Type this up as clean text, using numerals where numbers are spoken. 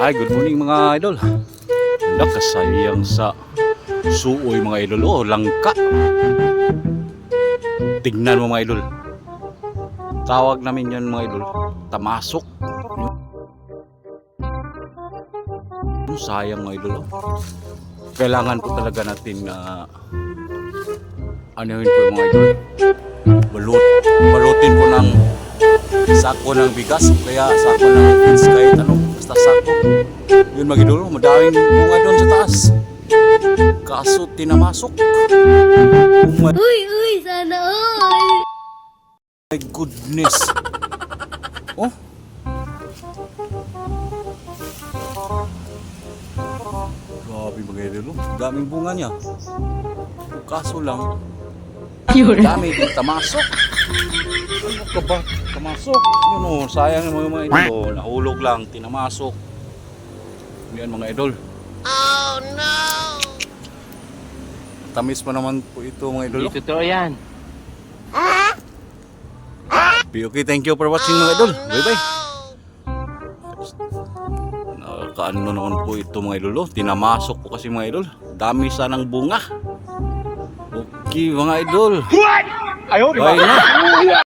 Ay, good morning mga idol. Nakasayang sa suoy mga idol. Oh, langka. Tignan mo mga idol. Tawag namin yan mga idol, tamasok. Sayang mga idol. Kailangan po talaga natin na anuhin po yung mga idol. Balutin po ng sako ng bigas, kaya sako ng feeds, kahit ano, basta sako. Yun mga idol, madaming bunga doon sa taas. Kaso tinamasok. Uy, sana all! My goodness. Oh. Grabe mga idol, daming bunga niya. Kaso lang, dami din tamasok. Ano ka ba? Tamasok. Yun o, sayang yung mga idol. Oh, nahulog lang, tinamasok. Yan mga idol. Oh no! Tamis pa naman po ito mga idol. Hindi totoo yan. Okay, thank you for watching mga idol. Bye bye. Nakakaano naman po ito mga idol. Tinamasok po kasi mga idol. Dami sanang bunga. Okay mga idol. Ayaw, di ba? Bye na.